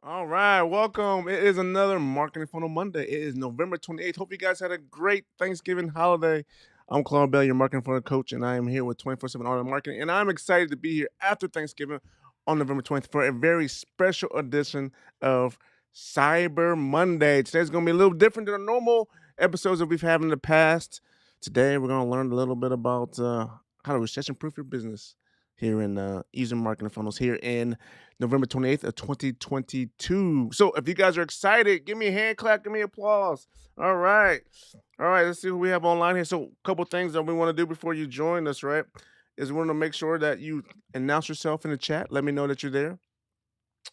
All right, welcome. It is another Marketing Funnel Monday. It is November 28th. Hope you guys had a great Thanksgiving holiday. I'm Claude Bell, your marketing funnel coach, and I am here with 24/7 Online Marketing. And I'm excited to be here after Thanksgiving on November 20th for a very special edition of Cyber Monday. Today's going to be a little different than the normal episodes that we've had in the past. Today, we're going to learn a little bit about how to recession proof your business here in using marketing funnels here in November 28th of 2022. So if you guys are excited, give me a hand clap, give me applause. All right. All right, let's see who we have online here. So a couple things that we want to do before you join us, right? Is we want to make sure that you announce yourself in the chat. Let me know that you're there.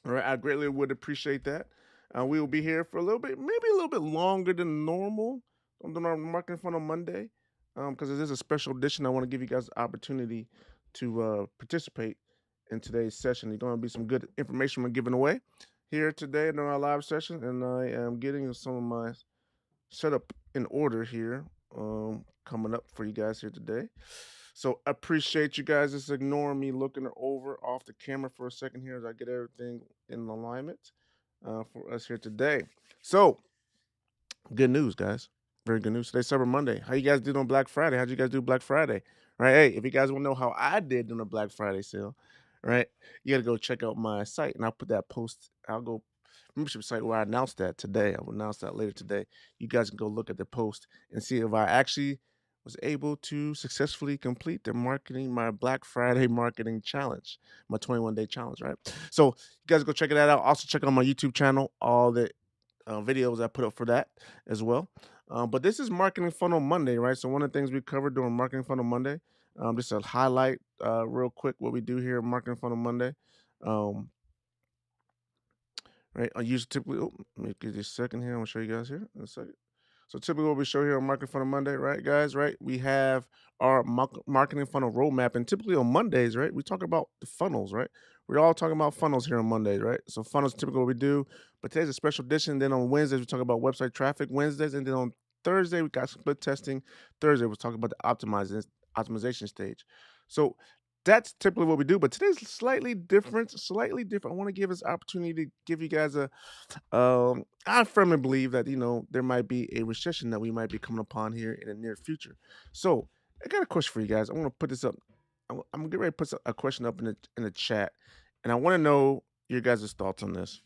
All right, I greatly would appreciate that. We will be here for a little bit, maybe a little bit longer than normal on the Marketing Fun on Monday, because it is a special edition. I want to give you guys the opportunity to participate in today's session. There's going to be some good information we're giving away here today in our live session, and I am getting some of my setup in order here coming up for you guys here today. So appreciate you guys just ignoring me looking over off the camera for a second here as I get everything in alignment for us here today. So good news, guys. Very good news. Today's Cyber Monday. How you guys did on Black Friday? How'd you guys do Black Friday? Right. Hey, if you guys want to know how I did on the Black Friday sale, right, you got to go check out my site and I'll put that post. I'll go membership site where I announced that today. I will announce that later today. You guys can go look at the post and see if I actually was able to successfully complete my Black Friday marketing challenge, my 21-day challenge, right? So you guys go check that out. Also check out my YouTube channel, all the videos I put up for that as well. But this is Marketing Funnel Monday, right? So one of the things we covered during Marketing Funnel Monday, just to highlight real quick what we do here at Marketing Funnel Monday. Um, right, I use typically. Oh, let me get this second here. I'm gonna show you guys here in a second. So typically what we show here on Marketing Funnel Monday, right, guys, right? We have our marketing funnel roadmap, and typically on Mondays, right, we talk about the funnels, right? We're all talking about funnels here on Mondays, right? So funnels typically what we do, but today's a special edition. Then on Wednesdays we talk about website traffic Wednesdays, and then on Thursday we got split testing. Thursday we're talking about the optimization stage. So that's typically what we do, but today's slightly different. Slightly different. I want to give us opportunity to give you guys a I firmly believe that there might be a recession that we might be coming upon here in the near future. So I got a question for you guys. I want to put this up. I'm getting ready to put a question up in the chat, and I want to know your guys' thoughts on this.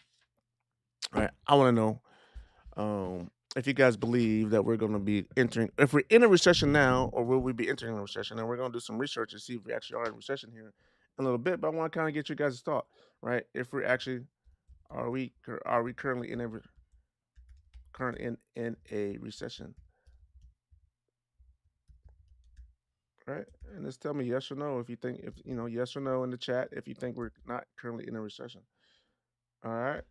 All right, I want to know if you guys believe that we're going to be entering, if we're in a recession now, or will we be entering a recession? And we're going to do some research to see if we actually are in a recession here in a little bit. But I want to kind of get you guys' thought, right? If we're actually are we currently in a recession, right? And just tell me yes or no if you think, if yes or no in the chat if you think we're not currently in a recession. All right,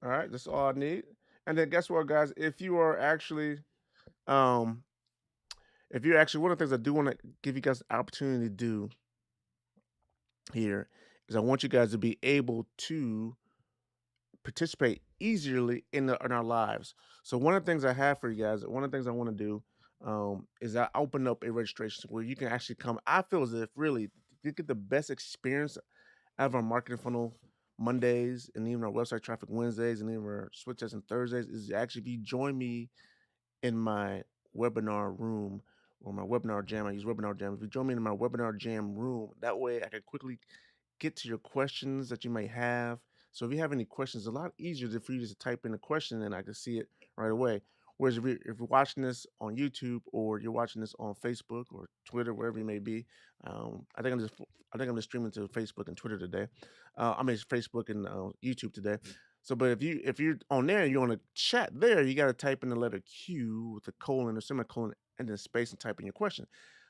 all right, that's all I need. And then guess what, guys? Um, if you're actually one of the things I do want to give you guys an opportunity to do here is I want you guys to be able to participate easily in our lives. So one of the things I have for you guys, one of the things I want to do is I open up a registration where you can actually come. I feel as if really to get the best experience out of our marketing funnel Mondays and even our website traffic Wednesdays and even our switch tests and Thursdays is actually if you join me in my webinar room or my webinar jam. I use webinar jam. If you join me in my webinar jam room, that way I can quickly get to your questions that you may have. So if you have any questions, it's a lot easier for you just to type in a question and I can see it right away. Whereas if you're watching this on YouTube or you're watching this on Facebook or Twitter, wherever you may be, I think I'm just streaming to Facebook and Twitter today. I mean Facebook and YouTube today. So, but if you're on there and you want to chat there, you got to type in the letter Q with a colon or semicolon and then space and type in your question.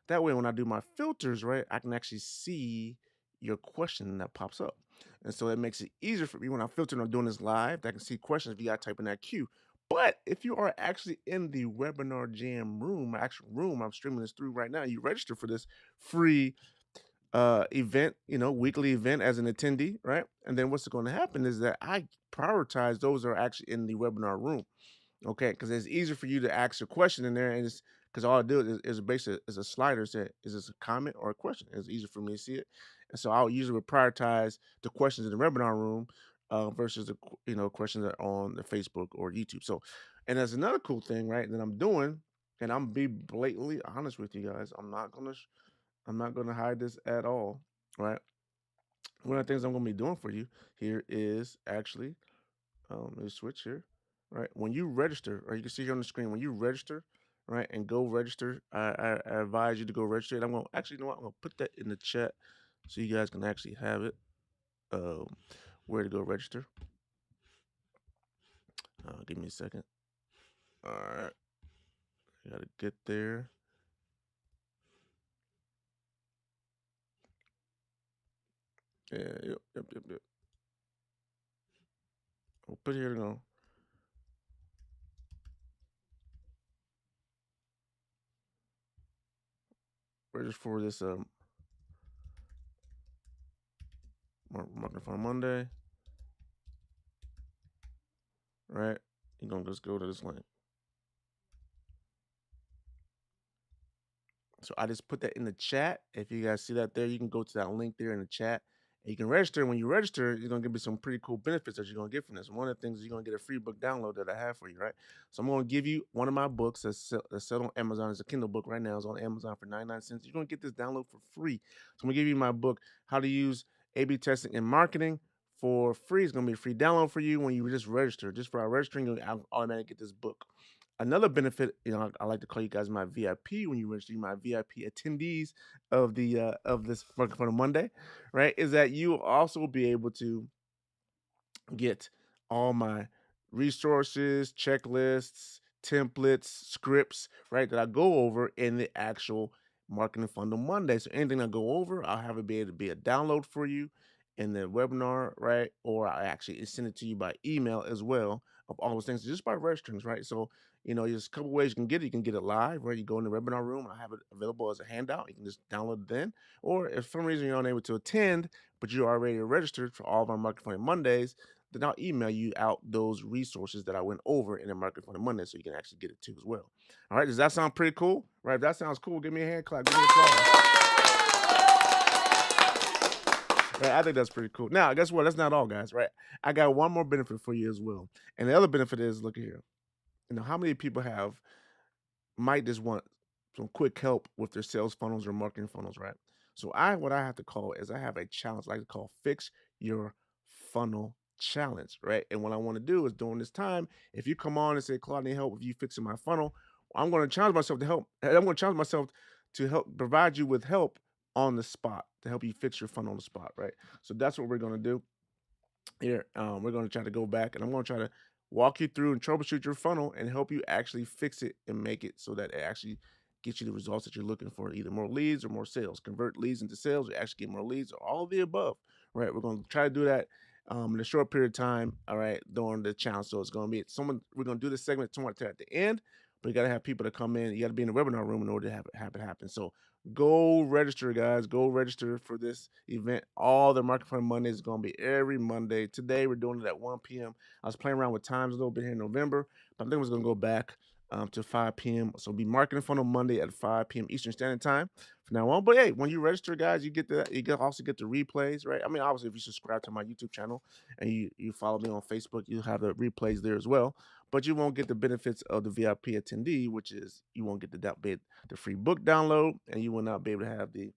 That way, when I do my filters, right, I can actually see your question that pops up. And so it makes it easier for me when I'm filtering or doing this live that I can see questions if you got to type in that Q. But if you are actually in the webinar jam room, my actual room, I'm streaming this through right now, you register for this free event, weekly event as an attendee, right? And then what's going to happen is that I prioritize those that are actually in the webinar room. Okay, because it's easier for you to ask a question in there, and it's because all I do is basically is a slider that is this a comment or a question. It's easier for me to see it, and so I'll usually prioritize the questions in the webinar room versus the questions that are on the Facebook or YouTube. So, and that's another cool thing, right? That I'm doing, and I'm be blatantly honest with you guys. I'm not gonna hide this at all, right? One of the things I'm gonna be doing for you here is actually, let me switch here, right? When you register, or you can see here on the screen, when you register, right, and go register, I advise you to go register. And I'm gonna actually, you know what? I'm gonna put that in the chat so you guys can actually have it. Um, where to go register? Give me a second. All right, I gotta get there. Yeah, yep. I'll put here to go register for this marketing for Monday, right? You're gonna just go to this link. So I just put that in the chat. If you guys see that there, you can go to that link there in the chat and you can register. When you register, you're gonna get some pretty cool benefits that you're gonna get from this. One of the things is you're gonna get a free book download that I have for you, right? So I'm gonna give you one of my books that's set on Amazon. It's a Kindle book right now. It's on Amazon for 99 cents. You're gonna get this download for free. So I'm gonna give you my book, How to Use A/B Testing in Marketing, for free. It's gonna be a free download for you when you just register. Just for our registering, you'll automatically get this book. Another benefit, I like to call you guys my VIP when you register, my VIP attendees of this Market Fun Monday, right? Is that you will also be able to get all my resources, checklists, templates, scripts, right, that I go over in the actual Marketing Funnel Monday. So anything I go over, I'll have it be able to be a download for you in the webinar, right? Or I actually send it to you by email as well of all those things just by registering, right? So, there's a couple ways you can get it. You can get it live, right? You go in the webinar room, I have it available as a handout. You can just download it then. Or if for some reason you're unable to attend, but you're already registered for all of our Market Funnel Mondays, then I'll email you out those resources that I went over in the Market Fund Monday so you can actually get it too as well. All right, does that sound pretty cool? Right, if that sounds cool, give me a hand clap, give me applause. Right, I think that's pretty cool. Now, guess what? That's not all, guys, right? I got one more benefit for you as well. And the other benefit is, look here. How many people might just want some quick help with their sales funnels or marketing funnels, right? So what I have to call is I have a challenge I like to call Fix Your Funnel Challenge, right? And what I want to do is during this time, if you come on and say, Claude, I need help with you fixing my funnel, I'm going to challenge myself to help. I'm going to challenge myself to help provide you with help on the spot to help you fix your funnel on the spot, right? So that's what we're going to do here. We're going to try to go back and I'm going to try to walk you through and troubleshoot your funnel and help you actually fix it and make it so that it actually gets you the results that you're looking for, either more leads or more sales. Convert leads into sales or actually get more leads, or all of the above, right? We're going to try to do that in a short period of time, all right, during the challenge. So it's going to be we're going to do this segment tomorrow at the end, but you got to have people to come in. You got to be in the webinar room in order to have it happen. So go register, guys. Go register for this event. All the Market Fund Mondays is going to be every Monday. Today, we're doing it at 1 p.m. I was playing around with times a little bit here in November, but I think we're going to go back to 5 p.m. So it'll be Marketing Funnel Monday at 5 p.m. Eastern Standard Time from now on. But hey, when you register, guys, you get also get the replays, right? I mean, obviously, if you subscribe to my YouTube channel and you follow me on Facebook, you'll have the replays there as well. But you won't get the benefits of the VIP attendee, which is you won't get the free book download, and you will not be able to have the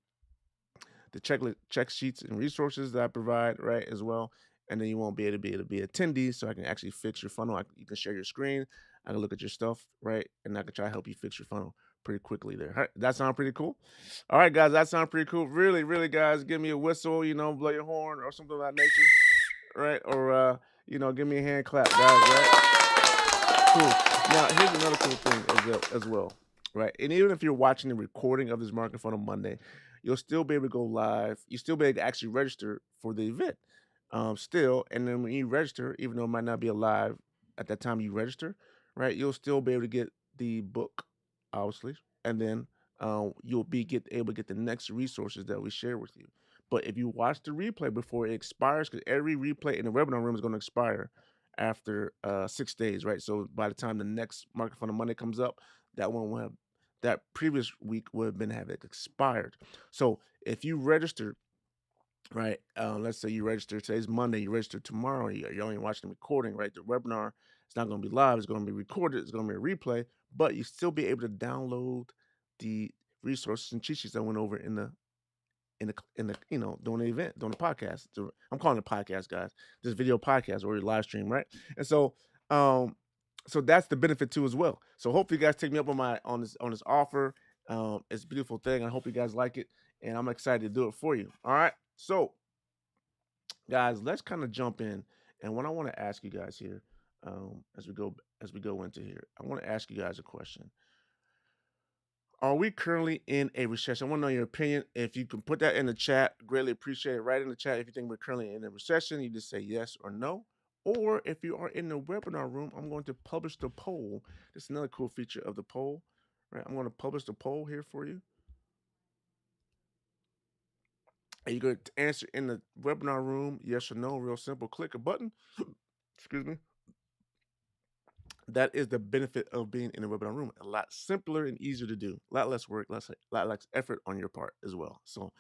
check sheets and resources that I provide, right, as well. And then you won't be able to be attendees, so I can actually fix your funnel. You can share your screen. I can look at your stuff, right, and I can try to help you fix your funnel pretty quickly there. All right, that sound pretty cool? All right, guys, that sounds pretty cool. Really, really, guys, give me a whistle, blow your horn or something of that nature, right? Or give me a hand clap, guys, right? Cool. Now, here's another cool thing as well, right? And even if you're watching the recording of this Market Funnel Monday, you'll still be able to go live. You still be able to actually register for the event, still. And then when you register, even though it might not be alive at that time you register, right? You'll still be able to get the book, obviously, and then you'll be able to get the next resources that we share with you. But if you watch the replay before it expires, because every replay in the webinar room is going to expire after 6 days, right? So by the time the next Market Funnel Monday comes up, that previous week would have been have it expired. So if you registered right? Let's say you register today's Monday, you register tomorrow, you're only watching the recording, right? The webinar, it's not going to be live, it's going to be recorded, it's going to be a replay, but you still be able to download the resources and cheat sheets I went over in the during the event, during the podcast. I'm calling it podcast, guys. This video podcast or your live stream, right? And um, so that's the benefit too as well. So hopefully you guys take me up on my on this offer. It's a beautiful thing. I hope you guys like it, and I'm excited to do it for you. All right, so guys, let's kind of jump in. And what I want to ask you guys here, as we go into here, I want to ask you guys a question. Are we currently in a recession? I want to know your opinion. If you can put that in the chat, greatly appreciate it. Write in the chat if you think we're currently in a recession. You just say yes or no. Or if you are in the webinar room, I'm going to publish the poll. This is another cool feature of the poll. Right? I'm going to publish the poll here for you. And you're going to answer in the webinar room, yes or no, real simple. Click a button. Excuse me. That is the benefit of being in a webinar room. A lot simpler and easier to do. A lot less work, lot less effort on your part as well. So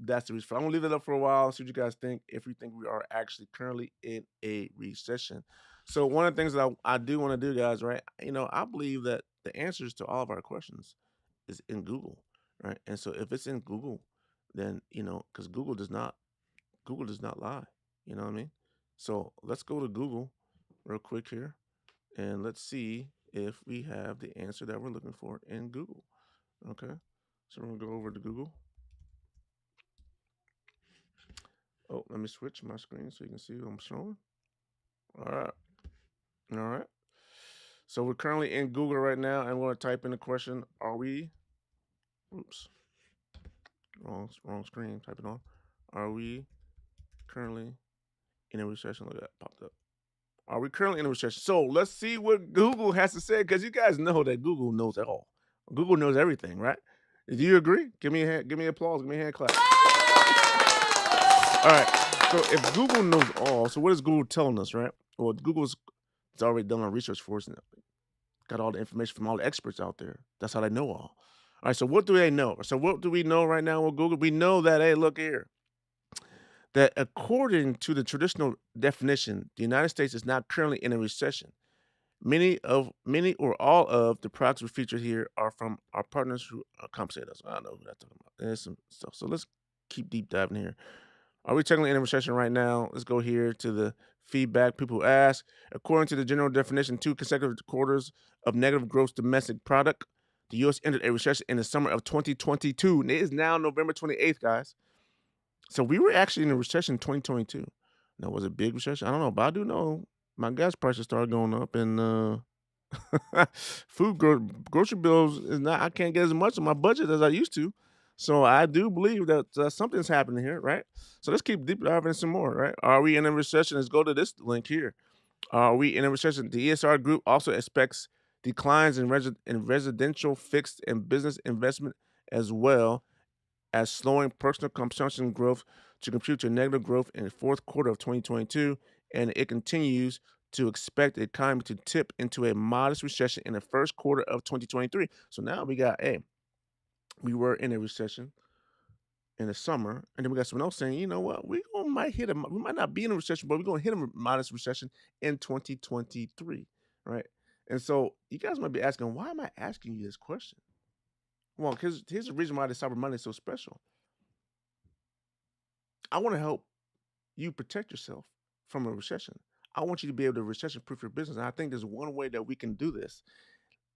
that's the reason. I'm gonna leave it up for a while. See what you guys think. If you think we are actually currently in a recession. So one of the things that I do want to do, guys, right? I believe that the answers to all of our questions is in Google, right? And so if it's in Google, then because Google does not lie. You know what I mean? So let's go to Google real quick here and let's see if we have the answer that we're looking for in Google. Okay, so we're gonna go over to Google. Oh, let me switch my screen so you can see what I'm showing. All right, all right. So we're currently in Google right now, and we're gonna type in the question: Are we? Oops, wrong screen. Type it on. Are we currently in a recession? Look at that popped up. Are we currently in a recession? So let's see what Google has to say, because you guys know that Google knows it all. Google knows everything, right? Do you agree? Give me a hand, give me applause, give me a hand clap. All right. So if Google knows all, so what is Google telling us, right? Well, Google's it's already done our research for us and got all the information from all the experts out there. That's how they know all. All right. So what do they know? So what do we know right now with Google? We know that, hey, look here, that according to the traditional definition, the United States is not currently in a recession. Many or all of the products we feature here are from our partners who compensate us. I don't know who that's talking about. There's some stuff. So let's keep deep diving here. Are we technically in a recession right now? Let's go here to the feedback. People ask, according to the general definition, 2 consecutive quarters of negative gross domestic product. The U.S. entered a recession in the summer of 2022. And it is now November 28th, guys. So we were actually in a recession in 2022. Now, was it a big recession? I don't know, but I do know my gas prices started going up, and grocery bills is not. I can't get as much of my budget as I used to. So I do believe that something's happening here, right? So let's keep deep diving some more, right? Are we in a recession? Let's go to this link here. Are we in a recession? The ESR group also expects declines in residential fixed and business investment, as well as slowing personal consumption growth to compute to negative growth in the fourth quarter of 2022, and it continues to expect the economy to tip into a modest recession in the first quarter of 2023. So now we were in a recession in the summer, and then we got someone else saying, you know what, we might not be in a recession, but we're gonna hit a modest recession in 2023, right? And so you guys might be asking, why am I asking you this question? Well, because here's the reason why the Cyber Monday is so special. I want to help you protect yourself from a recession. I want you to be able to recession proof your business. And I think there's one way that we can do this.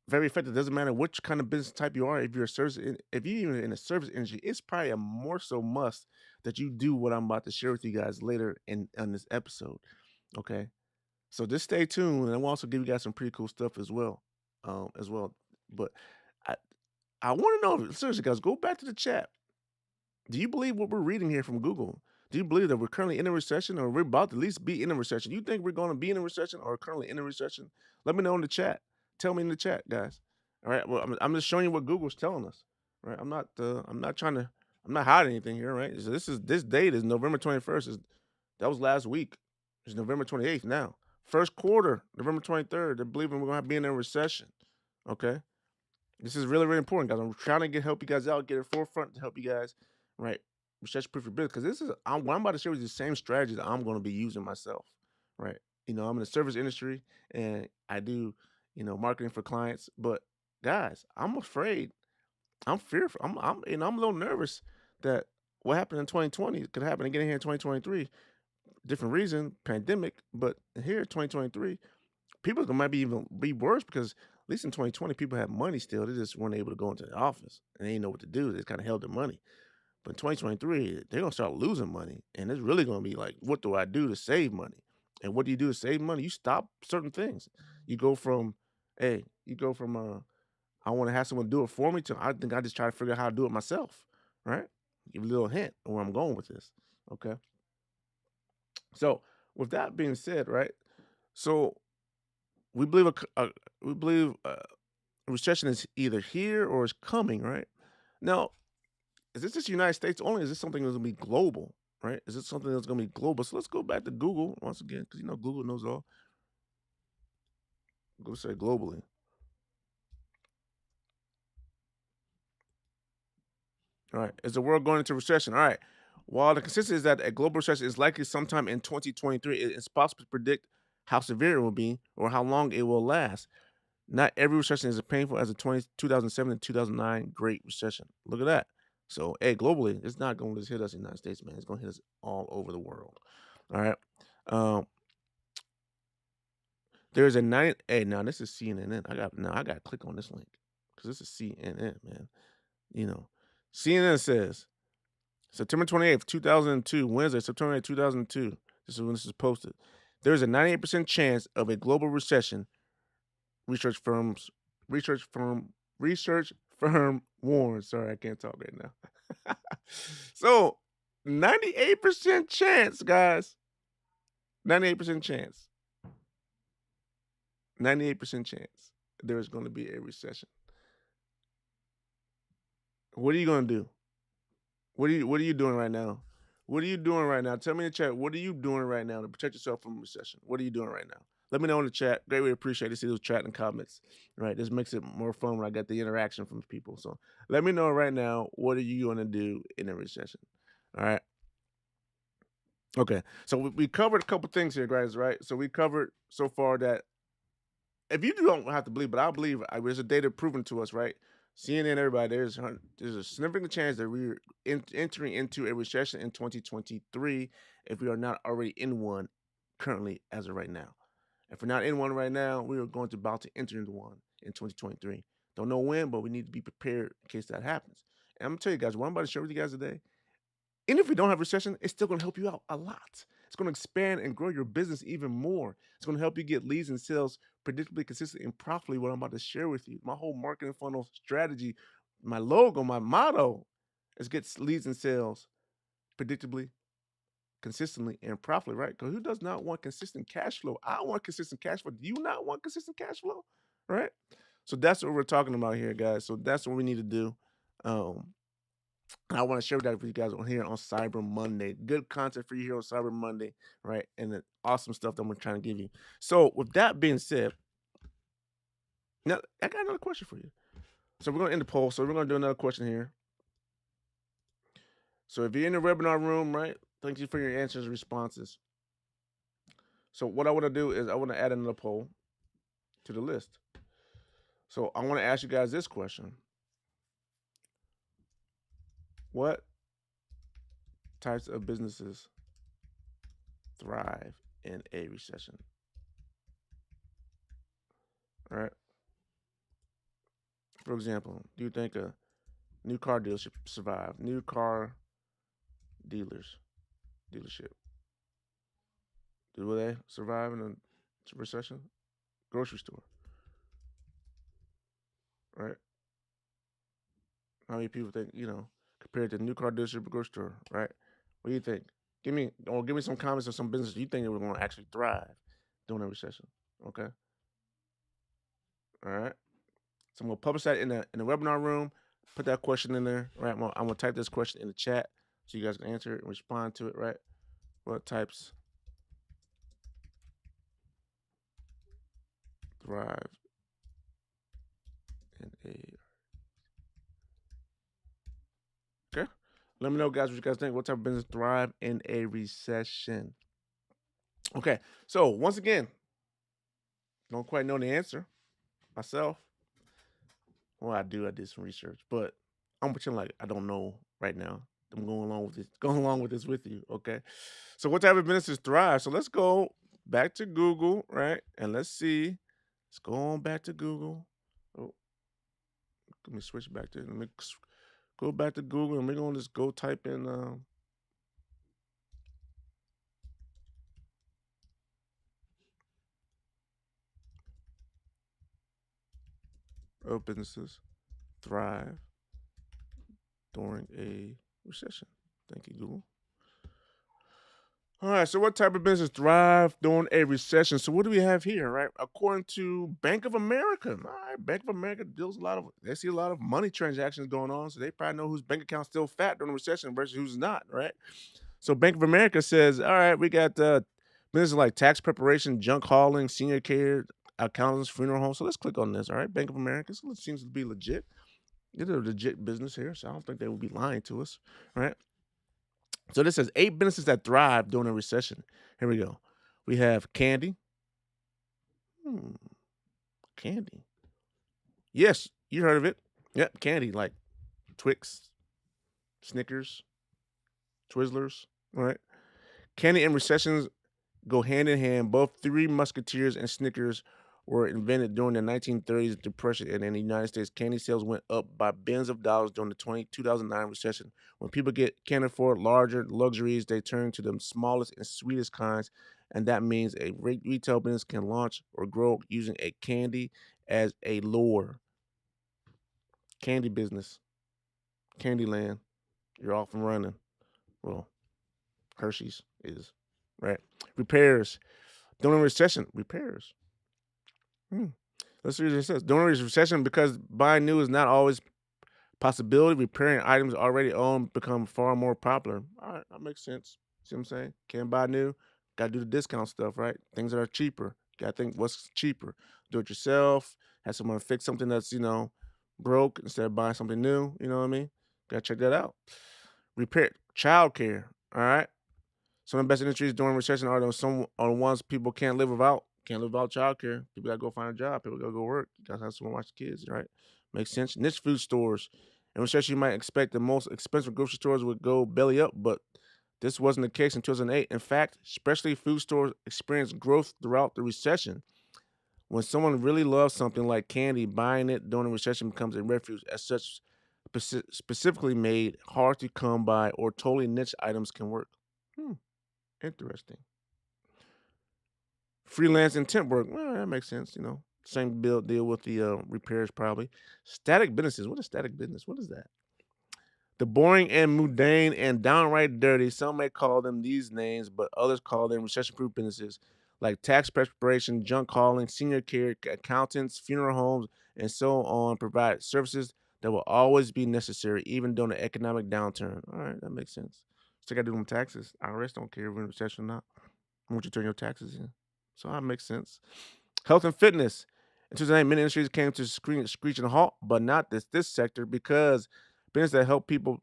Very effective. Doesn't matter which kind of business type you are. If you're a service, if you're even in a service industry, it's probably a more so must that you do what I'm about to share with you guys later in on this episode. Okay, so just stay tuned, and we'll also give you guys some pretty cool stuff as well. But I I want to know, seriously, guys, go back to the chat. Do you believe what we're reading here from Google? Do you believe that we're currently in a recession, or we're about to at least be in a recession? You think we're going to be in a recession or currently in a recession? Let me know in the chat. Tell me in the chat, guys. All right. Well, I'm just showing you what Google's telling us. Right. I'm not trying to. I'm not hiding anything here. Right. So this date is November 21st. That was last week. It's November 28th now. First quarter, November 23rd. They're believing we're going to be in a recession. Okay. This is really, really important, guys. I'm trying to help you guys out, get a forefront to help you guys, right? recession-proof your business because this is what I'm about to share with you the same strategy that I'm going to be using myself, right? I'm in the service industry and I do, marketing for clients. But guys, I'm afraid, I'm fearful, I'm a little nervous that what happened in 2020 could happen again here in 2023. Different reason, pandemic, but here 2023, people might be even be worse because at least in 2020, people had money still. They just weren't able to go into the office and they didn't know what to do. They kind of held their money. But in 2023, they're gonna start losing money, and it's really gonna be like, what do I do to save money? And what do you do to save money? You stop certain things. You go from, I want to have someone do it for me to I think I just try to figure out how to do it myself, right? Give a little hint on where I'm going with this. Okay. So with that being said, right? So we believe we believe a recession is either here or is coming, right? Now, is this just United States only? Is this something that's gonna be global, right? Is this something that's gonna be global? So let's go back to Google once again, because Google knows all. Go say globally. All right. Is the world going into recession? All right. While the consensus is that a global recession is likely sometime in 2023, it's possible to predict how severe it will be or how long it will last. Not every recession is as painful as the 2007 and 2009 Great Recession. Look at that. So, hey, globally, it's not going to just hit us in the United States, man. It's going to hit us all over the world. All right. Um, there's a nine. Hey, now this is CNN. I got to click on this link because this is CNN, man. You know, CNN says September 28th, 2002, Wednesday, September 8th, 2002. This is when this is posted. There's a 98% chance of a global recession. Research firms, research firm, research firm warns. Sorry, I can't talk right now. So, 98% chance, guys. 98% chance. 98% chance there's going to be a recession. What are you going to do? What are you doing right now? What are you doing right now? Tell me in the chat. What are you doing right now to protect yourself from a recession? What are you doing right now? Let me know in the chat. Greatly appreciate to see those chat and comments. Right, this makes it more fun when I get the interaction from people. So let me know right now. What are you going to do in a recession? All right. Okay. So we covered a couple things here, guys. Right. So we covered so far that if you don't have to believe, but I believe there's a data proven to us, right? CNN, everybody, there's a significant chance that we're entering into a recession in 2023 if we are not already in one currently as of right now. If we're not in one right now, we are going to about to enter into one in 2023. Don't know when, but we need to be prepared in case that happens. And I'm gonna tell you guys, what I'm about to share with you guys today, and if we don't have recession, it's still going to help you out a lot. It's going to expand and grow your business even more. It's going to help you get leads and sales predictably, consistently, and profitably. What I'm about to share with you, my whole marketing funnel strategy, my logo, my motto is get leads and sales predictably, consistently, and profitably. Right? Because who does not want consistent cash flow? I want consistent cash flow. Do you not want consistent cash flow? Right? So that's what we're talking about here, guys. So that's what we need to do. Um, and I want to share that with you guys on here on Cyber Monday. Good content for you here on Cyber Monday, right? And the awesome stuff that we're trying to give you. So, with that being said, now I got another question for you. So, we're going to end the poll. So, we're going to do another question here. So, if you're in the webinar room, right? Thank you for your answers and responses. So, what I want to do is I want to add another poll to the list. So, I want to ask you guys this question. What types of businesses thrive in a recession? All right. For example, do you think a new car dealership survive? New car dealership. Do they survive in a recession? Grocery store, right? How many people think, compared to new car dealership or grocery store, right? What do you think? Give me some comments of some businesses you think they were going to actually thrive during a recession. Okay. All right. So I'm gonna publish that in the webinar room. Put that question in there, right? I'm gonna type this question in the chat so you guys can answer it and respond to it, right? What types thrive in a Okay. Let me know, guys, what you guys think. What type of business thrive in a recession? Okay, so once again, don't quite know the answer myself. Well, I did some research, but I'm pretending like I don't know right now. I'm going along with this, going along with this with you. Okay. So what type of businesses thrive? So let's go back to Google, right? And let's see. Let's go on back to Google. Oh, let me switch back to go back to Google and we're gonna just go type in businesses thrive during a recession. Thank you, Google. All right, so what type of business thrive during a recession? So what do we have here, right? According to Bank of America, all right, Bank of America deals a lot of, they see a lot of money transactions going on, so they probably know whose bank account's still fat during the recession versus who's not, right? So Bank of America says, all right, we got businesses like tax preparation, junk hauling, senior care, accountants, funeral homes. So let's click on this, all right? Bank of America, so it seems to be legit. It's a legit business here, so I don't think they would be lying to us, right? So this says 8 businesses that thrive during a recession. Here we go. We have candy. Hmm, candy. Yes, you heard of it. Yep, candy like Twix, Snickers, Twizzlers. All right. Candy and recessions go hand in hand. Both Three Musketeers and Snickers were invented during the 1930s depression, and in the United States, candy sales went up by billions of dollars during the 2009 recession. When people can't afford larger luxuries, they turn to the smallest and sweetest kinds, and that means a retail business can launch or grow using a candy as a lure. Candy business, Candyland, you're off and running. Well, Hershey's is, right? Repairs. During a recession, repairs. Hmm. Let's see what it says. During a recession, because buying new is not always possibility, repairing items already owned become far more popular. All right, that makes sense. See what I'm saying? Can't buy new, gotta do the discount stuff, right? Things that are cheaper. Gotta think what's cheaper. Do it yourself, have someone fix something that's, broke instead of buying something new. You know what I mean? Gotta check that out. Repair childcare. All right. Some of the best industries during recession are the ones people can't live without. Can't live without childcare. People gotta go find a job. People gotta go work. You gotta have someone watch the kids, right? Makes sense. Niche food stores. In recession, you might expect the most expensive grocery stores would go belly up, but this wasn't the case in 2008. In fact, especially food stores experienced growth throughout the recession. When someone really loves something like candy, buying it during a recession becomes a refuge. As such, specifically made, hard to come by, or totally niche items can work. Hmm, interesting. Freelance and temp work. Well, that makes sense. Same deal with the repairs probably. Static businesses. What is static business? What is that? The boring and mundane and downright dirty. Some may call them these names, but others call them recession-proof businesses like tax preparation, junk hauling, senior care, accountants, funeral homes, and so on. Provide services that will always be necessary, even during an economic downturn. All right, that makes sense. Still got to do them taxes. IRS don't care if we're in recession or not. I want you to turn your taxes in. So that makes sense. Health and fitness. In 2008, many industries came to screeching halt, but not this sector because business that help people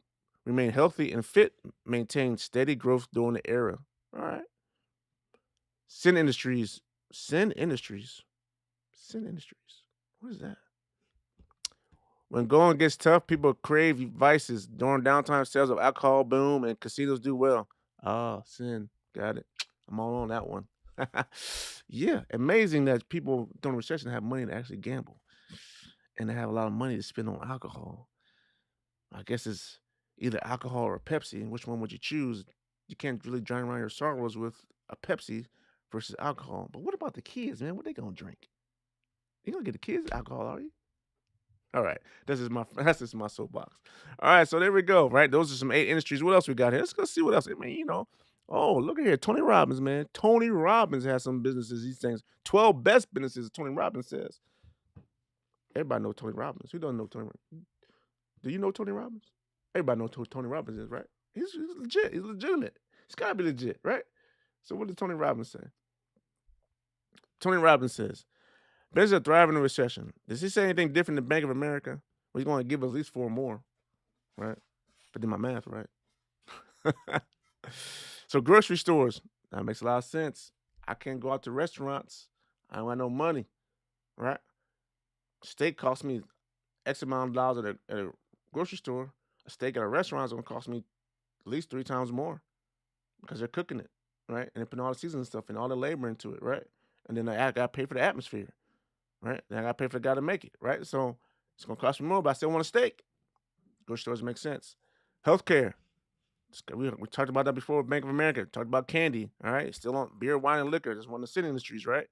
remain healthy and fit maintain steady growth during the era. All right. Sin industries. Sin industries. Sin industries. What is that? When going gets tough, people crave vices. During downtime, sales of alcohol boom and casinos do well. Ah, sin. Got it. I'm all on that one. Yeah, amazing that people during recession have money to actually gamble and they have a lot of money to spend on alcohol. I guess it's either alcohol or Pepsi. Which one would you choose? You can't really drown around your sorrows with a Pepsi versus alcohol. But what about the kids, man? What they gonna drink? You gonna get the kids alcohol, are you? All right, that's just my soapbox. All right, so there we go. Right, those are some 8 industries. What else we got here? Let's go see what else. I mean, oh, look at here, Tony Robbins, man. Tony Robbins has some businesses. These things, 12 best businesses. Tony Robbins says. Everybody knows Tony Robbins. Who doesn't know Tony? Do you know Tony Robbins? Everybody knows who Tony Robbins is, right? He's legit. He's legitimate. He's gotta be legit, right? So what did Tony Robbins say? Tony Robbins says, business are thriving in a recession. Does he say anything different than Bank of America? Well, he's going to give us at least 4 more, right? If I did my math right. So grocery stores, that makes a lot of sense. I can't go out to restaurants. I don't have no money, right? Steak costs me X amount of dollars at a grocery store. A steak at a restaurant is gonna cost me at least 3 times more because they're cooking it, right? And they're putting all the seasoning stuff and all the labor into it, right? And then I got to pay for the atmosphere, right? Then I got to pay for the guy to make it, right? So it's gonna cost me more, but I still want a steak. Grocery stores make sense. Healthcare. We talked about that before with Bank of America. Talked about candy, all right? Still on beer, wine, and liquor. That's one of the city industries, right?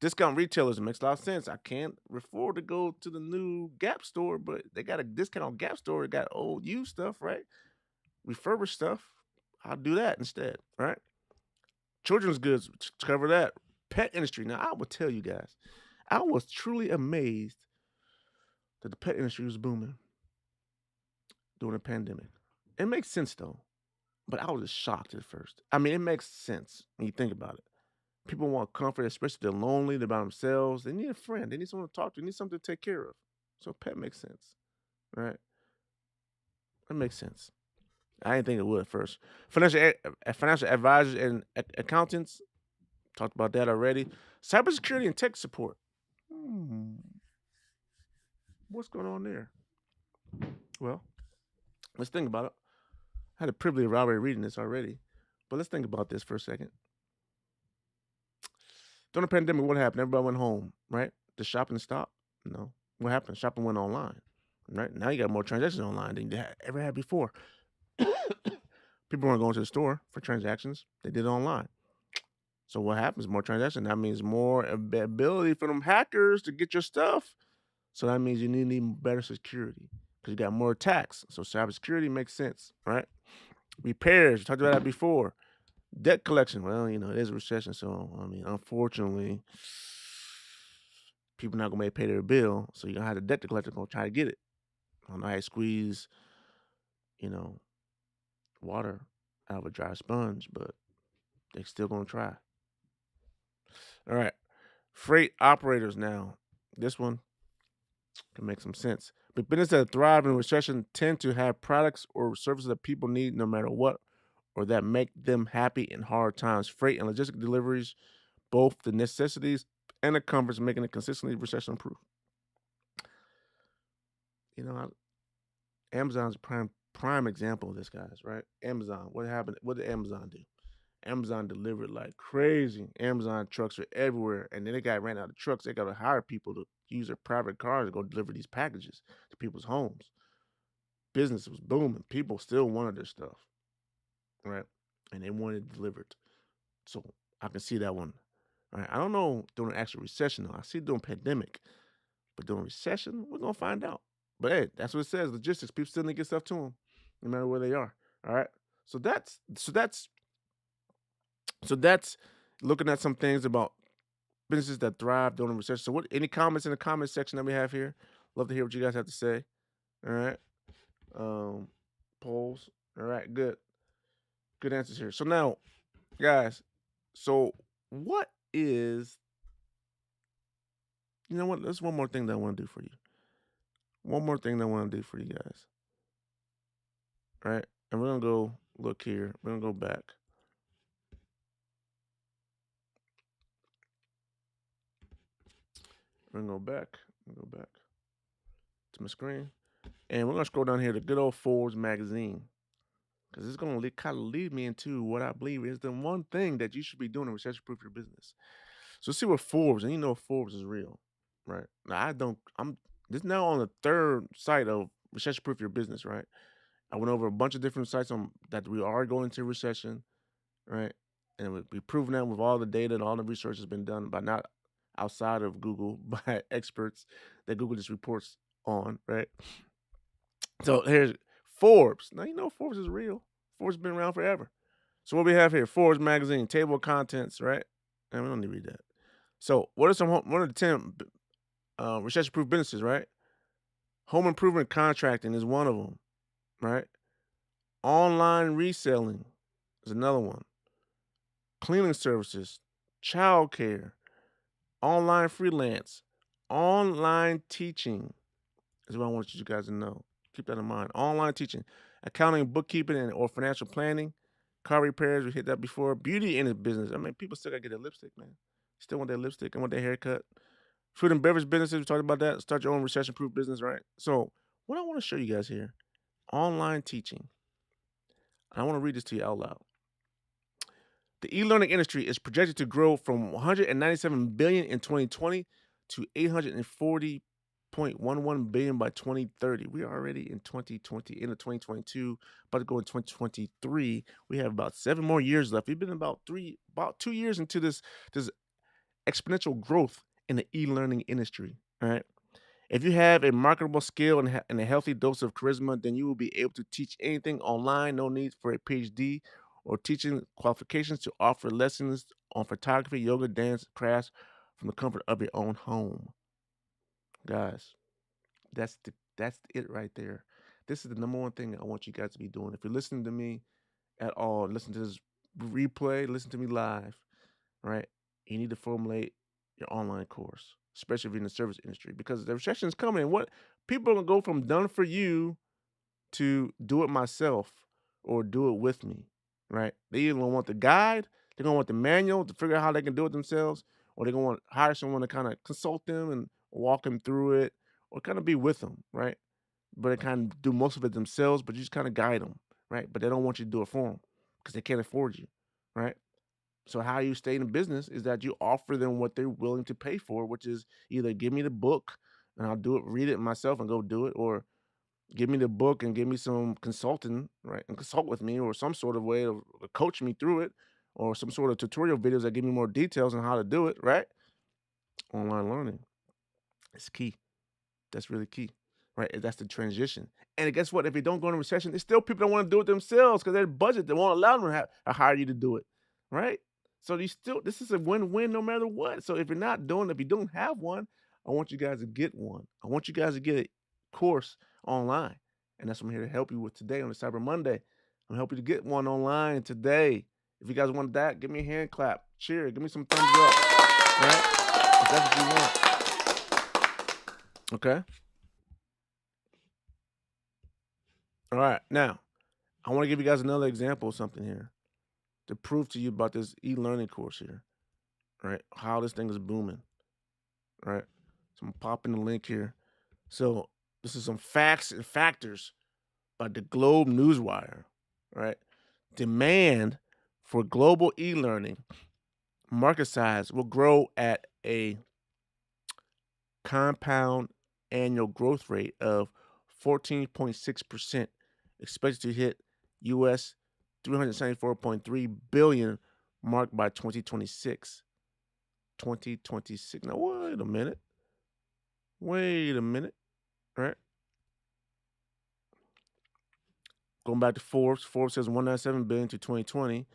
Discount retailers, it makes a lot of sense. I can't afford to go to the new Gap store, but they got a discount Gap store. It got old used stuff, right? Refurbished stuff. I'll do that instead, right? Children's goods, cover that. Pet industry. Now, I will tell you guys, I was truly amazed that the pet industry was booming during the pandemic. It makes sense though, but I was just shocked at first. I mean, it makes sense when you think about it. People want comfort, especially if they're lonely, they're by themselves. They need a friend. They need someone to talk to. They need something to take care of. So pet makes sense, right? It makes sense. I didn't think it would at first. Financial advisors and accountants, talked about that already. Cybersecurity and tech support. Hmm, what's going on there? Well, let's think about it. I had the privilege of already reading this already, but let's think about this for a second. During the pandemic, what happened? Everybody went home, right? The shopping stopped? No. What happened? Shopping went online, right? Now you got more transactions online than you ever had before. People weren't going to the store for transactions; they did it online. So what happens? More transactions. That means more ability for them hackers to get your stuff. So that means you need even better security because you got more attacks. So cybersecurity makes sense, right? Repairs. We talked about that before. Debt collection. Well, it is a recession, so I mean, unfortunately, people not gonna be able to pay their bill, so you're gonna have the debt collector gonna try to get it. I don't know how to squeeze, you know, water out of a dry sponge, but they still gonna try. All right, freight operators now. This one can make some sense. But businesses that thrive in recession tend to have products or services that people need no matter what, or that make them happy in hard times. Freight and logistic deliveries, both the necessities and the comforts, making it consistently recession proof. You know, Amazon's a prime example of this, guys. Right? Amazon. What happened? What did Amazon do? Amazon delivered like crazy. Amazon trucks are everywhere, and then they got ran out of trucks. They got to hire people to use their private cars to go deliver these packages to people's homes. Business was booming. People still wanted their stuff, right? And they wanted it delivered. So I can see that one. All right. I don't know during an actual recession though. I see it during pandemic, but during recession, we're gonna find out. But hey, that's what it says. Logistics. People still need to get stuff to them, no matter where they are. All right. So that's looking at some things about businesses that thrive during a recession. So what? Any comments in the comment section that we have here? Love to hear what you guys have to say. All right. Um, polls. All right. Good answers here. So now, guys. So what is? You know what? There's one more thing that I want to do for you. One more thing that I want to do for you guys. All right. And we're gonna go look here. We're gonna go back. We're gonna go back. Go back to my screen, and we're gonna scroll down here to good old Forbes magazine because it's gonna kind of lead me into what I believe is the one thing that you should be doing to recession-proof your business. So see what Forbes, and Forbes is real, right? Now I don't. I'm this now on the third site of recession-proof your business, right? I went over a bunch of different sites on that we are going into recession, right? And we've proven that with all the data and all the research has been done by not outside of Google, by experts that Google just reports on, right? So here's Forbes. Now Forbes is real. Forbes has been around forever. So what we have here, Forbes magazine, table of contents, right? And we don't need to read that. So what are one of the 10 recession-proof businesses, right? Home improvement contracting is one of them, right? Online reselling is another one. Cleaning services, childcare, online freelance, online teaching is what I want you guys to know. Keep that in mind. Online teaching. accounting, bookkeeping, and or financial planning, car repairs. We hit that before. Beauty in the business. I mean, people still gotta get their lipstick, man. Still want their lipstick and want their haircut. Food and beverage businesses. We talked about that. Start your own recession-proof business, right? So, what I want to show you guys here, online teaching. I want to read this to you out loud. The e-learning industry is projected to grow from 197 billion in 2020 to 840.11 billion by 2030. We are already in 2020, into 2022, about to go in 2023. We have about 7 more years left. We've been about 2 years into this exponential growth in the e-learning industry. All right. If you have a marketable skill and a healthy dose of charisma, then you will be able to teach anything online. No need for a PhD or teaching qualifications to offer lessons on photography, yoga, dance, crafts from the comfort of your own home. Guys, that's it right there. This is the number one thing I want you guys to be doing. If you're listening to me at all, listen to this replay, listen to me live, right? You need to formulate your online course, especially if you're in the service industry, because the recession is coming. And what people are gonna go from done for you to do it myself or do it with me, right? They either gonna want the guide, they're gonna want the manual to figure out how they can do it themselves, or they're gonna want to hire someone to kind of consult them and walk them through it, or kind of be with them, right? But they kind of do most of it themselves, but you just kind of guide them, right? But they don't want you to do it for them because they can't afford you, right? So how you stay in business is that you offer them what they're willing to pay for, which is either give me the book and I'll do it, read it myself and go do it, or give me the book and give me some consulting, right? And consult with me or some sort of way of coach me through it, or some sort of tutorial videos that give me more details on how to do it, right? Online learning is key. That's really key, right? That's the transition. And guess what? If you don't go into recession, there's still people that want to do it themselves because their budget, they won't allow them to hire you to do it, right? So this is a win-win no matter what. So if if you don't have one, I want you guys to get one. I want you guys to get a course online. And that's what I'm here to help you with today on the Cyber Monday. I'm gonna help you to get one online today. If you guys want that, give me a hand clap, cheer, give me some thumbs up, right? If that's what you want. Okay. All right. Now, I want to give you guys another example of something here to prove to you about this e-learning course here, right? How this thing is booming, right? So I'm popping the link here. So this is some facts and factors by the Globe Newswire, right? Demand for global e-learning market size will grow at a compound annual growth rate of 14.6%, expected to hit US 374.3 billion mark by 2026. 2026. Now wait a minute. Wait a minute. Right? Going back to Forbes. Forbes says 197 billion to 2020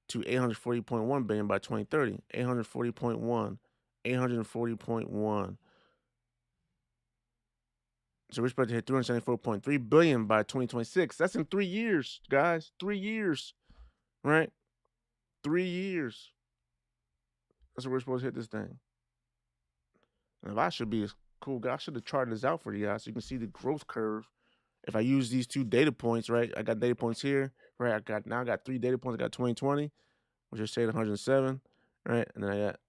to 840.1 billion by 2030. 840.1. 840.1. So we're expected to hit 374.3 billion by 2026. That's in 3 years, guys. 3 years. Right? 3 years. That's what we're supposed to hit this thing. And if I should be a cool guy, I should have charted this out for you guys so you can see the growth curve. If I use these 2 data points, right? I got data points here, right? I got 3 data points. I got 2020, which is saying 107, right? And then I got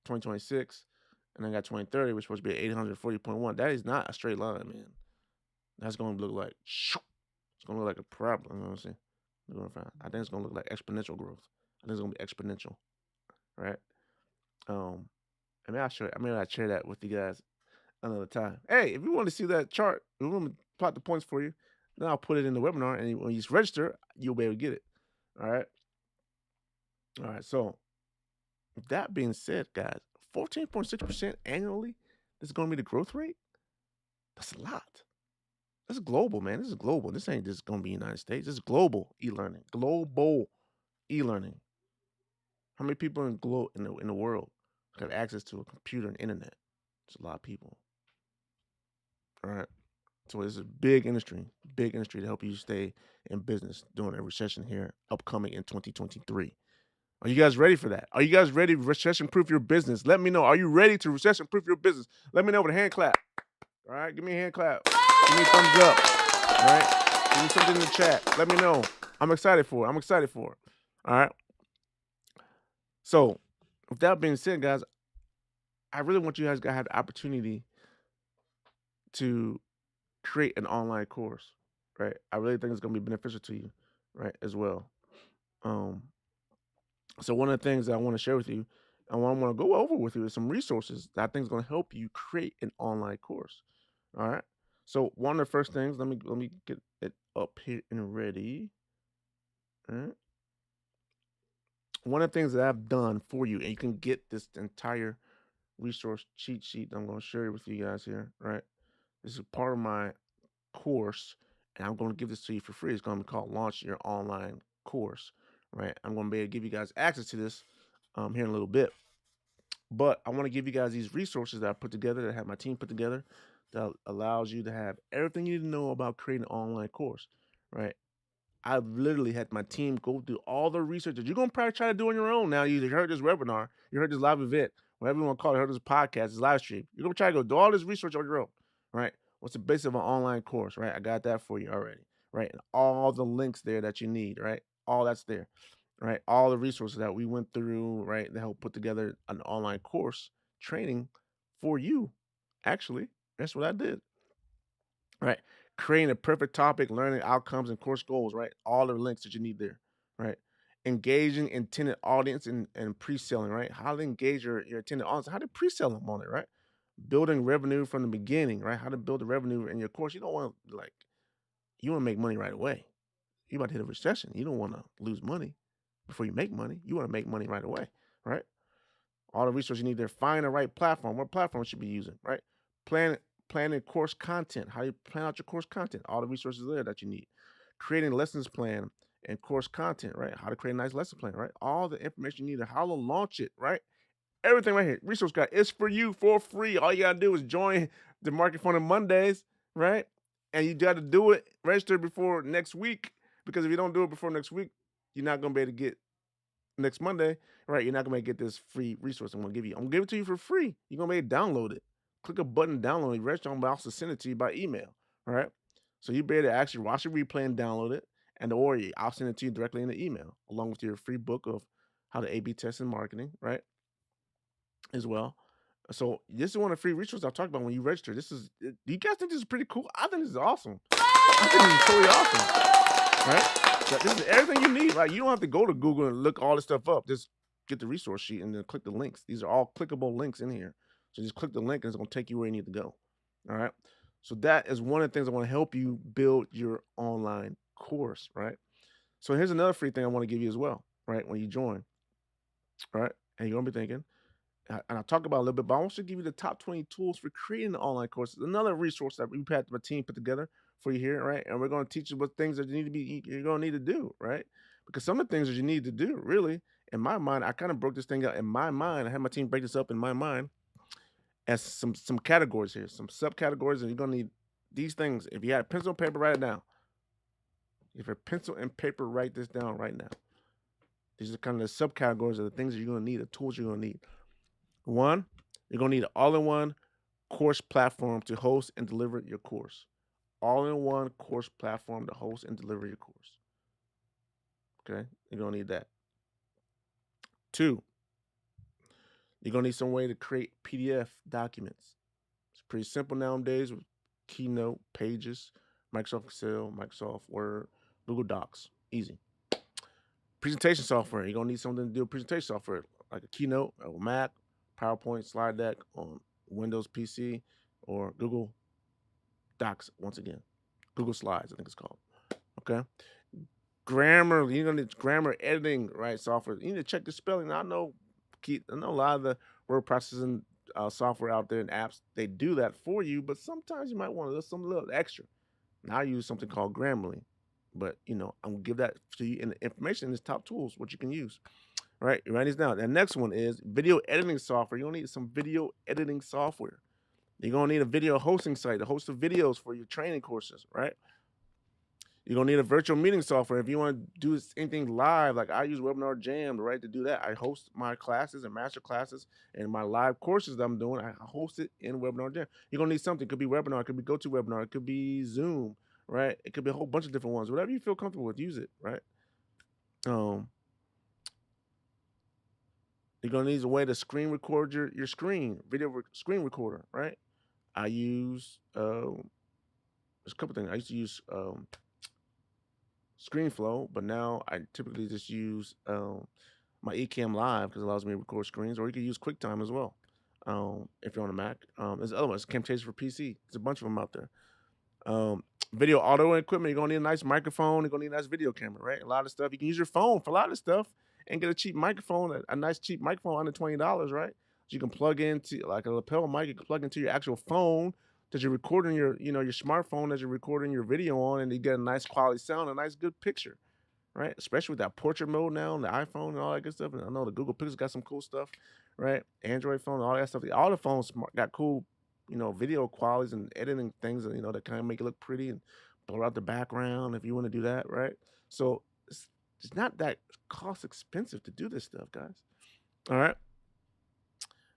2026, and then I got 2030, which is supposed to be 840.1. That is not a straight line, man. That's going to look like, it's going to look like a problem. You know what I'm saying? I think it's going to look like exponential growth. I think it's going to be exponential, right? I'll share that with you guys another time. Hey, if you want to see that chart, if you want me to plot the points for you, then I'll put it in the webinar, and when you register, you'll be able to get it. All right. All right. So, with that being said, guys, 14.6% annually, this is going to be the growth rate. That's a lot. This is global, man. This is global. This ain't just going to be United States. This is global e-learning. Global e-learning. How many people in the world have access to a computer and internet? It's a lot of people. All right. So this is a big industry to help you stay in business during a recession here upcoming in 2023. Are you guys ready for that? Are you guys ready to recession-proof your business? Let me know. Are you ready to recession-proof your business? Let me know with a hand clap. All right, give me a hand clap. Give me a thumbs up. All right, Give me something in the chat. Let me know. I'm excited for it. I'm excited for it. All right. So, with that being said, guys, I really want you guys to have the opportunity to create an online course, right? I really think it's going to be beneficial to you, right, as well. Um, so one of the things that I want to share with you, and what I want to go over with you is some resources that I think is going to help you create an online course. All right. So one of the first things, let me get it up here and ready. All right. One of the things that I've done for you, and you can get this entire resource cheat sheet I'm going to share with you guys here, right? This is part of my course, and I'm going to give this to you for free. It's going to be called Launch Your Online Course, right? I'm going to be able to give you guys access to this here in a little bit. But I want to give you guys these resources that I put together, that I have my team put together, that allows you to have everything you need to know about creating an online course, right? I've literally had my team go through all the research that you're gonna probably try to do on your own. Now you heard this webinar, you heard this live event, whatever you want to call it, heard this podcast, this live stream. You're gonna try to go do all this research on your own, right? What's the basis of an online course, right? I got that for you already, right? And all the links there that you need, right? All that's there, right? All the resources that we went through, right? To help put together an online course training for you. Actually, that's what I did, right? Creating a perfect topic, learning outcomes and course goals, right? All the links that you need there, right? Engaging intended audience and pre-selling, right? How to engage your intended audience, how to pre-sell them on it, right? Building revenue from the beginning, right? How to build the revenue in your course. You don't want to you want to make money right away. You about to hit a recession. You don't want to lose money before you make money. You want to make money right away, right? All the resources you need there. Find the right platform. What platform should be using, right? Plan Planning course content. How you plan out your course content. All the resources there that you need. Creating lessons plan and course content, right? How to create a nice lesson plan, right? All the information you need, how to launch it, right? Everything right here. Resource guide is for you for free. All you gotta do is join the Market Fund Mondays, right? And you got to do it, register before next week. Because if you don't do it before next week, you're not gonna be able to get next Monday, right? You're not gonna get this free resource I'm gonna give you. I'm gonna give it to you for free. You're gonna be able to download it. Click a button, download it, register, I'm also send it to you by email. All right. So you be able to actually watch the replay and download it. And or I'll send it to you directly in the email, along with your free book of how to A/B test and marketing, right? As well. So this is one of the free resources I'll talk about when you register. Do you guys think this is pretty cool? I think this is awesome. I think this is totally awesome, right? This is everything you need, right? You don't have to go to Google and look all this stuff up. Just get the resource sheet and then click the links. These are all clickable links in here. So just click the link and it's going to take you where you need to go. All right. So that is one of the things I want to help you build your online course, right? So here's another free thing I want to give you as well, right? When you join, right? And you're going to be thinking, and I'll talk about it a little bit, but I want to give you the top 20 tools for creating an online course. It's another resource that we've had my team put together for you here, right? And we're going to teach you what things that you're going to need to do, right? Because some of the things that you need to do, really, in my mind, I kind of broke this thing out in my mind. I had my team break this up in my mind as some categories here, some subcategories, and you're going to need these things. If you had a pencil and paper, write it down. If you're pencil and paper, write this down right now. These are kind of the subcategories of the things that you're going to need, the tools you're going to need. One, you're going to need an all-in-one course platform to host and deliver your course. All-in-one course platform to host and deliver your course. Okay, you're going to need that. Two, you're going to need some way to create PDF documents. It's pretty simple nowadays with Keynote, Pages, Microsoft Excel, Microsoft Word, Google Docs. Easy. Presentation software. You're going to need something to do with presentation software, like a Keynote, a Mac, PowerPoint, slide deck on Windows PC, or Google Docs, once again. Google Slides, I think it's called. Okay. Grammar, you're gonna need grammar editing, right? Software. You need to check the spelling. I know a lot of the word processing software out there and apps, they do that for you, but sometimes you might want to do some little extra. Now I use something called Grammarly. But I'm gonna give that to you in the information in this top tools, what you can use. All right, you write these down. The next one is video editing software. You're gonna need some video editing software. You're gonna need a video hosting site to host the videos for your training courses, right? You're gonna need a virtual meeting software if you want to do anything live. Like I use Webinar Jam, right, to do that. I host my classes and master classes and my live courses that I'm doing. I host it in Webinar Jam. You're gonna need something. It could be webinar, it could be GoToWebinar, it could be Zoom, right? It could be a whole bunch of different ones. Whatever you feel comfortable with, use it, right? Um, you're gonna need a way to screen record your screen, screen recorder, right? I use there's a couple things. I used to use ScreenFlow, but now I typically just use my Ecamm Live because it allows me to record screens, or you can use QuickTime as well. If you're on a Mac, there's other ones, Camtasia for PC. There's a bunch of them out there. Um, Video audio equipment, you're gonna need a nice microphone. You're gonna need a nice video camera, right? A lot of stuff you can use your phone for a lot of stuff, and get a cheap microphone, a nice cheap microphone under $20, right? So you can plug into like a lapel mic. You can plug into your actual phone that you're recording your smartphone that you're recording your video on, and you get a nice quality sound, a nice good picture, right? Especially with that portrait mode now on the iPhone and all that good stuff. And I know the Google Pixel got some cool stuff, right? Android phone, all that stuff. All the phones got cool, video qualities and editing things, that kind of make it look pretty and blur out the background if you want to do that, right? So it's not that cost expensive to do this stuff, guys. All right.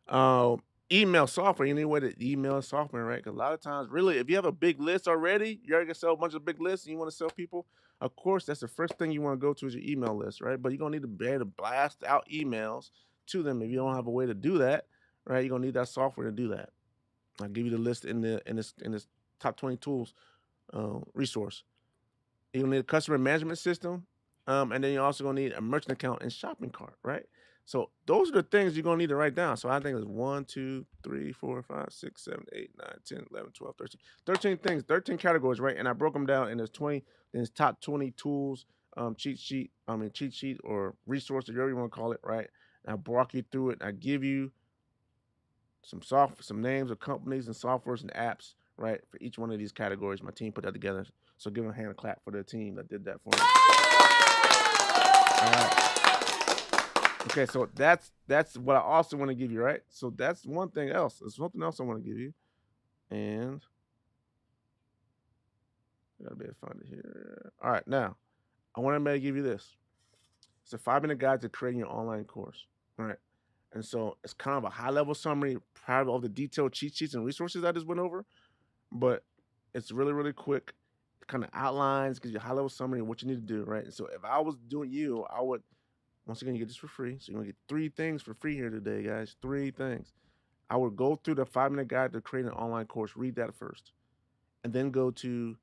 Um, Email software, any way to email software, right? Because a lot of times, really, if you have a big list already, you're gonna sell a bunch of big lists and you want to sell people, of course, that's the first thing you want to go to is your email list, right? But you're gonna need to be able to blast out emails to them. If you don't have a way to do that, right, you're gonna need that software to do that. I'll give you the list in this top 20 tools resource. You'll need a customer management system, and then you're also gonna need a merchant account and shopping cart, right? So those are the things you're gonna need to write down. So I think it's 1, 2, 3, 4, 5, 6, 7, 8, 9, 10, 11, 12, 13. 13 things, 13 categories, right? And I broke them down in this 20, in this top 20 tools, cheat sheet or resource, or whatever you want to call it, right? And I walk you through it. I give you some names of companies and softwares and apps, right, for each one of these categories. My team put that together. So give them a hand clap for the team that did that for me. All right. Okay, so that's what I also want to give you, right? So that's one thing else. There's something else I want to give you. And I gotta be able to find it here. All right, now I want to give you this. It's a 5-minute guide to creating your online course. All right. And so it's kind of a high level summary, proud of all the detailed cheat sheets and resources I just went over, but it's really, really quick. It kind of outlines, gives you a high level summary of what you need to do, right? And so if I was doing you, I would, once again, you get this for free. So you're gonna get 3 things for free here today, guys. 3 things. I would go through the 5-minute guide to create an online course, read that first, and then go to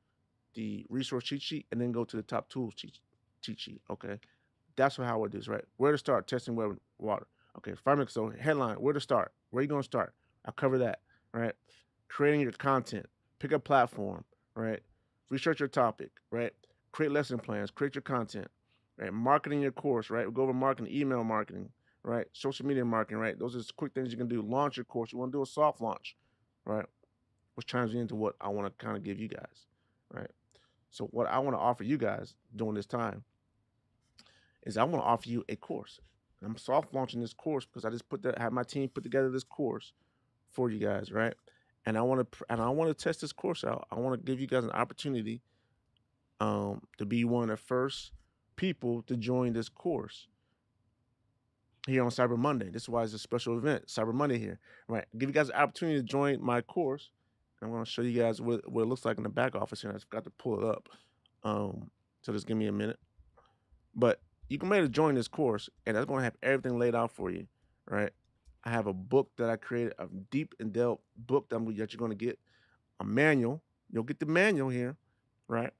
the resource cheat sheet, and then go to the top tools cheat sheet. Okay. That's how I would do this, right? Where to start testing web and water. Okay, 5 minutes. So headline, where to start? Where are you gonna start? I'll cover that. Right. Creating your content. Pick a platform, right? Research your topic, right? Create lesson plans, create your content, right? Marketing your course, right? We'll go over marketing, email marketing, right? Social media marketing, right? Those are just quick things you can do. Launch your course. You want to do a soft launch, right? Which chimes into what I want to kind of give you guys, right? So what I want to offer you guys during this time is I want to offer you a course. I'm soft launching this course because I just have my team put together this course for you guys, right? And I want to test this course out. I want to give you guys an opportunity to be one of the first people to join this course here on Cyber Monday. This is why it's a special event, Cyber Monday here, right? Give you guys an opportunity to join my course. I'm going to show you guys what it looks like in the back office here. I forgot to pull it up. So just give me a minute. But you can maybe join this course, and that's going to have everything laid out for you, right? I have a book that I created, a deep and delve book that you're going to get, a manual. You'll get the manual here, right?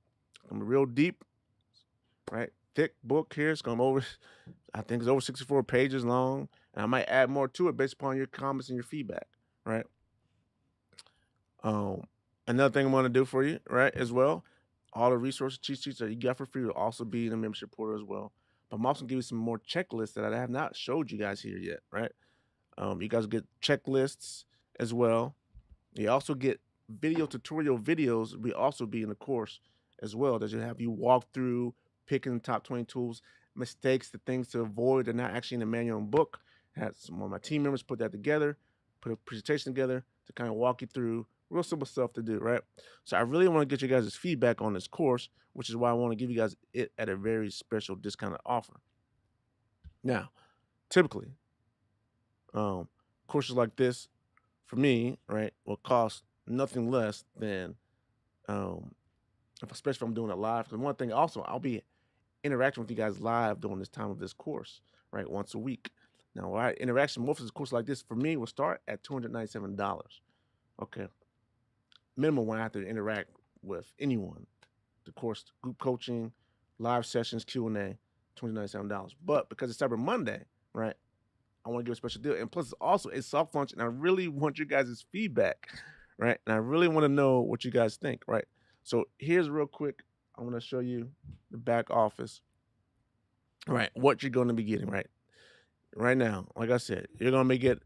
I'm real deep, right? Thick book here. It's going over, I think it's over 64 pages long, and I might add more to it based upon your comments and your feedback, right? Um, Another thing I want to do for you, right, as well, all the resources, cheat sheets that you got for free will also be in the membership portal as well. But I'm also gonna give you some more checklists that I have not showed you guys here yet, right? You guys get checklists as well. You also get video tutorial videos. We also be in the course as well that you have you walk through picking the top 20 tools, mistakes, the things to avoid. They're not actually in the manual and book. Had some of my team members put that together, put a presentation together to kind of walk you through real simple stuff to do, right? So I really want to get you guys' feedback on this course, which is why I want to give you guys it at a very special discounted offer. Now, typically, um, courses like this for me, right, will cost nothing less than um especially if I'm doing it live. Because one thing also, I'll be interacting with you guys live during this time of this course, right? Once a week. Now, right, interaction, most of this course like this for me will start at $297. Okay, minimum when I have to interact with anyone. The course, group coaching, live sessions, Q&A, $297. But because it's Cyber Monday, right? I want to give a special deal. And plus, it's also a soft launch, and I really want you guys' feedback, right? And I really want to know what you guys think, right? So here's real quick. I want to show you the back office, right? What you're going to be getting, right? Right now, like I said, you're going to get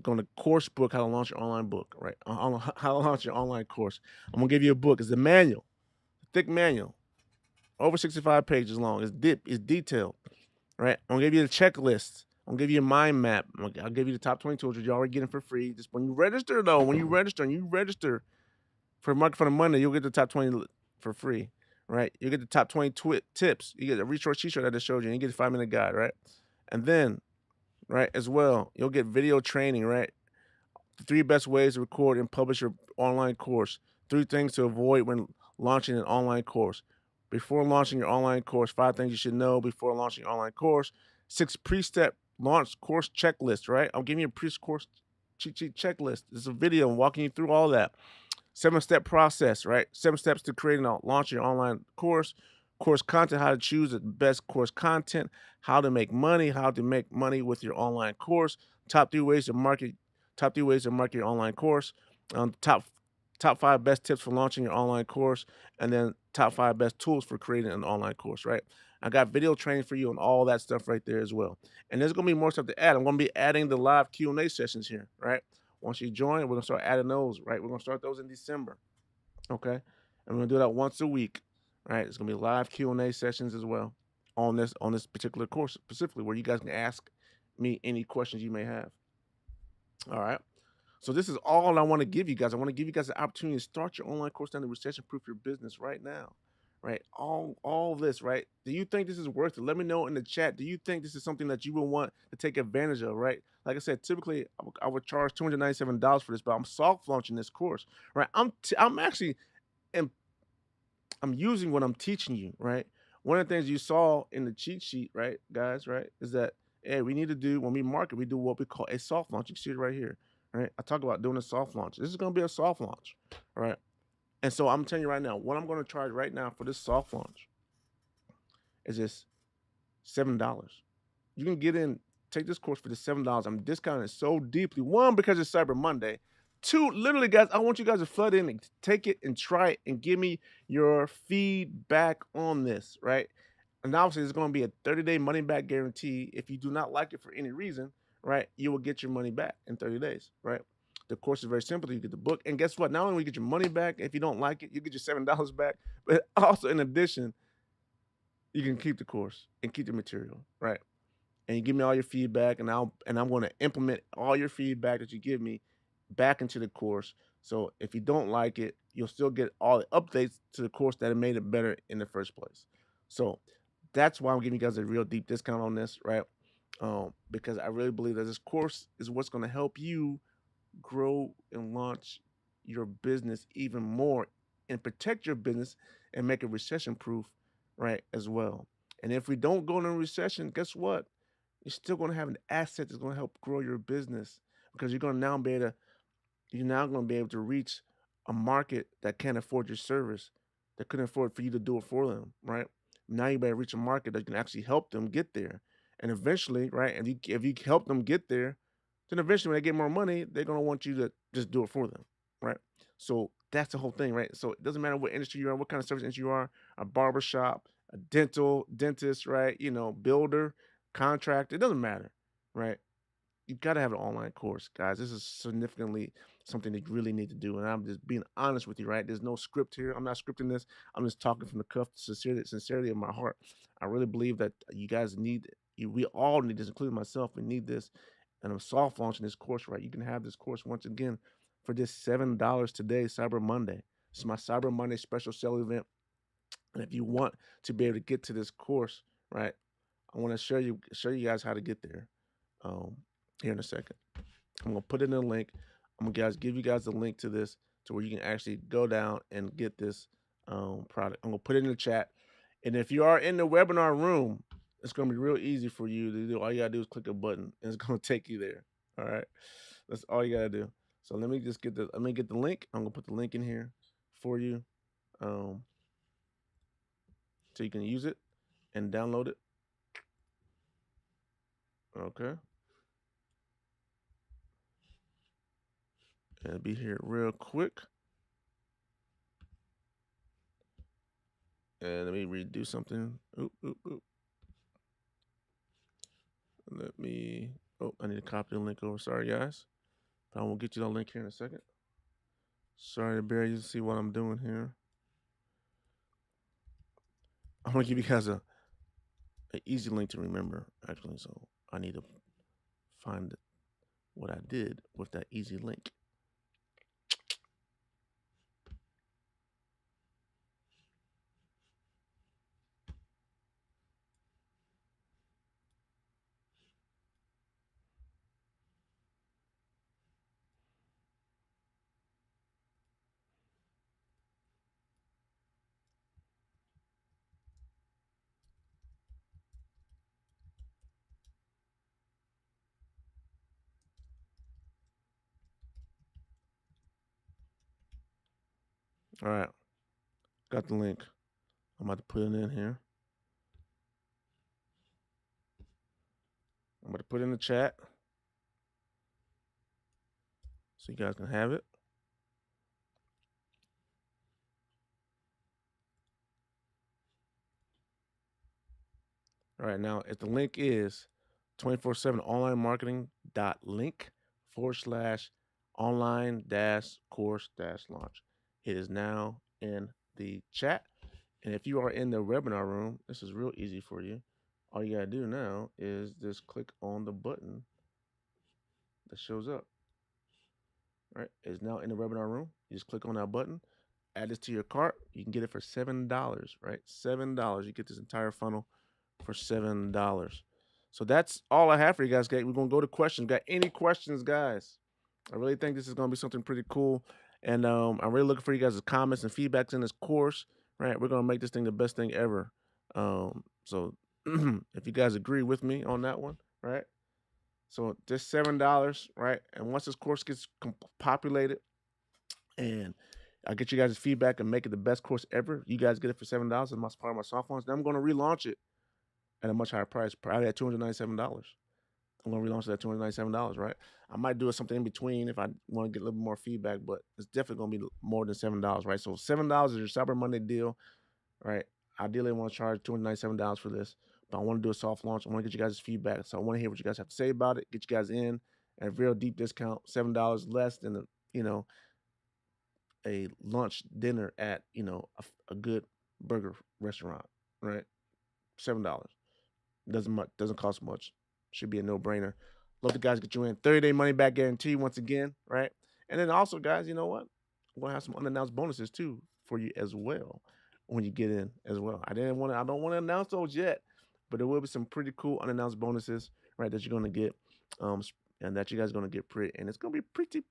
going to course book how to launch your online book, right? How to launch your online course. I'm gonna give you a book. It's a manual, a thick manual, over 65 pages long. It's detailed, right? I'm gonna give you the checklist. I'm gonna give you a mind map. I'll give you the top 20 tools that you're already getting for free. Just when you register, though, when you register for Market for the Monday, you'll get the top 20 for free, right? You get the top 20 tips. You get a resource sheet that I just showed you, and you get a 5-minute guide, right? And then, right, as well, you'll get video training, right? The 3 best ways to record and publish your online course. 3 things to avoid when launching an online course. Before launching your online course, 5 things you should know before launching your online course. 6 pre-step launch course checklist, right? I'm giving you a pre-course cheat sheet checklist. This is a video walking you through all that. 7-step process, right? 7 steps to creating and launching your online course. Course content, how to choose the best course content, how to make money with your online course. Top 3 ways to market your online course. Top 5 best tips for launching your online course, and then top 5 best tools for creating an online course, right? I got video training for you and all that stuff right there as well. And there's gonna be more stuff to add. I'm gonna be adding the live Q&A sessions here, right? Once you join, we're gonna start adding those, right? We're gonna start those in December, okay? And we're gonna do that once a week, right? It's gonna be live Q&A sessions as well on this particular course specifically, where you guys can ask me any questions you may have. All right. So this is all I want to give you guys. I want to give you guys the opportunity to start your online course down to recession-proof your business right now. Right? All this, right? Do you think this is worth it? Let me know in the chat. Do you think this is something that you would want to take advantage of, right? Like I said, typically I would charge $297 for this, but I'm soft launching this course, right? I'm actually im- I'm using what I'm teaching you, right? One of the things you saw in the cheat sheet, right, guys, right, is that hey, we need to do when we market, we do what we call a soft launch. You can see it right here, right? I talk about doing a soft launch. This is going to be a soft launch, all right? And so I'm telling you right now, what I'm going to charge right now for this soft launch is just $7. You can get in, take this course for the $7. I'm discounting it so deeply. One, because it's Cyber Monday. Two, literally, guys, I want you guys to flood in and take it and try it and give me your feedback on this, right? And obviously, there's going to be a 30-day money back guarantee. If you do not like it for any reason, right, you will get your money back in 30 days, right? The course is very simple. You get the book. And guess what? Not only will you get your money back, if you don't like it, you get your $7 back. But also, in addition, you can keep the course and keep the material, right? And you give me all your feedback, and I'm going to implement all your feedback that you give me back into the course. So if you don't like it, you'll still get all the updates to the course that have made it better in the first place. So that's why I'm giving you guys a real deep discount on this, right? Because I really believe that this course is what's going to help you grow and launch your business even more and protect your business and make it recession proof, right, as well. And if we don't go into a recession, guess what? You're still going to have an asset that's going to help grow your business because you're now going to be able to reach a market that can't afford your service, that couldn't afford for you to do it for them, right? Now you better reach a market that can actually help them get there. And eventually, right, if you help them get there, then eventually when they get more money, they're gonna want you to just do it for them, right? So that's the whole thing, right? So it doesn't matter what industry you are, what kind of service industry you are, a barber shop, a dentist, right? Builder, contractor, it doesn't matter, right? You got to have an online course, guys. This is significantly something that you really need to do. And I'm just being honest with you, right? There's no script here. I'm not scripting this. I'm just talking from the cuff, sincerity of my heart. I really believe that you guys need you. We all need this, including myself. We need this. And I'm soft launching this course, right? You can have this course once again for just $7 today, Cyber Monday. It's my Cyber Monday special sale event. And if you want to be able to get to this course, right, I want to show you guys how to get there. Um, Here in a second. I'm gonna put it in a link. I'm gonna give you guys a link to this to where you can actually go down and get this product. I'm gonna put it in the chat. And if you are in the webinar room, it's gonna be real easy for you to do. All you gotta do is click a button, and it's gonna take you there. All right, that's all you gotta do. So let me get the link. I'm gonna put the link in here for you, um, so you can use it and download it. Okay, and it'll be here real quick. And let me redo something. Oop, oop, oop. Let me. Oh, I need to copy the link over. Sorry, guys. I will get you the link here in a second. Sorry to bear you see what I'm doing here. I'm gonna give you guys a an easy link to remember, actually. So I need to find what I did with that easy link. All right, got the link. I'm about to put it in here. I'm about to put it in the chat so you guys can have it. All right, now if the link is 24/7 online marketing link / online course launch. It is now in the chat. And if you are in the webinar room, this is real easy for you. All you gotta do now is just click on the button that shows up. All right, it's now in the webinar room. You just click on that button, add this to your cart. You can get it for $7, right? $7. You get this entire funnel for $7. So that's all I have for you guys. We're gonna go to questions. Got any questions, guys? I really think this is gonna be something pretty cool, and I'm really looking for you guys' comments and feedbacks in this course. Right, we're gonna make this thing the best thing ever. So if you guys agree with me on that one, right? So just $7, right? And once this course gets populated, and I get you guys' feedback and make it the best course ever, you guys get it for $7 as part of my soft launch. Then I'm gonna relaunch it at a much higher price, probably at $297. I'm gonna relaunch it at $297, right? I might do something in between if I want to get a little bit more feedback, but it's definitely gonna be more than $7, right? So $7 is your Cyber Monday deal, right? Ideally, I want to charge $297 for this, but I want to do a soft launch. I want to get you guys' feedback, so I want to hear what you guys have to say about it. Get you guys in at a real deep discount, $7 less than a lunch dinner at a good burger restaurant, right? $7 doesn't cost much. Should be a no brainer. Love the guys get you in 30-day money back guarantee once again, right? And then also, guys, you know what? I'm gonna have some unannounced bonuses too for you as well when you get in as well. I don't want to announce those yet, but there will be some pretty cool unannounced bonuses, right? That you're gonna get, and that you guys are gonna get and it's gonna be pretty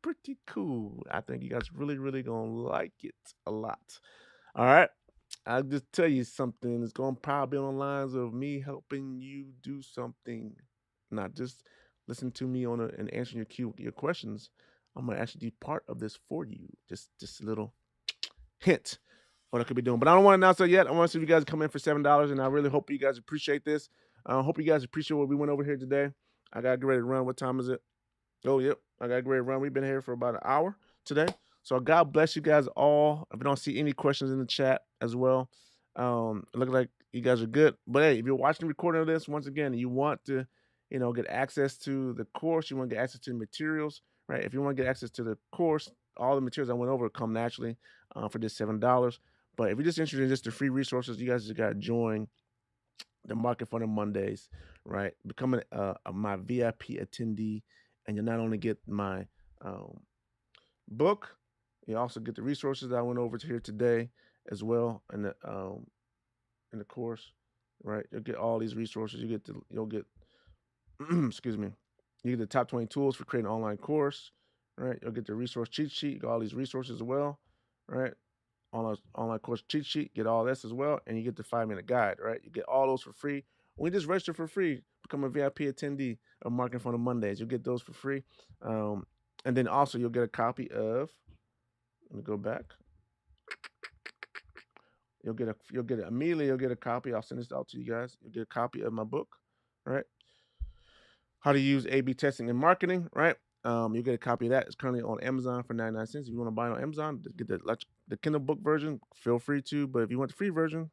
cool. I think you guys really gonna like it a lot. All right. I'll just tell you something. It's going to probably be on the lines of me helping you do something, not just listen to me and answering your questions. I'm going to actually be part of this for you. Just a little hint what I could be doing. But I don't want to announce that yet. I want to see if you guys come in for $7, and I really hope you guys appreciate this. I hope you guys appreciate what we went over here today. I got to get ready to run. What time is it? Oh, yep. I got a great run. We've been here for about an hour today. So God bless you guys all. If you don't see any questions in the chat as well, it looks like you guys are good. But hey, if you're watching the recording of this, once again, you want to, get access to the course, you want to get access to the materials, right? If you want to get access to the course, all the materials I went over come naturally for just $7. But if you're just interested in just the free resources, you guys just got to join the Market Funnel Mondays, right? Becoming my VIP attendee, and you'll not only get my book, you also get the resources that I went over to here today as well in the course, right? You'll get all these resources. You'll get excuse me, you get the top 20 tools for creating an online course, right? You'll get the resource cheat sheet, you got all these resources as well, right? online course cheat sheet, get all this as well, and you get the 5 minute guide, right? You get all those for free. We just register for free, become a VIP attendee of Marketing Funnel Mondays. You'll get those for free. Um, and then also you'll get a copy of, let me go back. You'll get a copy. I'll send this out to you guys. You'll get a copy of my book, right? How to use A/B testing in marketing, right? You get a copy of that. It's currently on Amazon for 99 cents. If you want to buy it on Amazon, get the Kindle book version. Feel free to, but if you want the free version,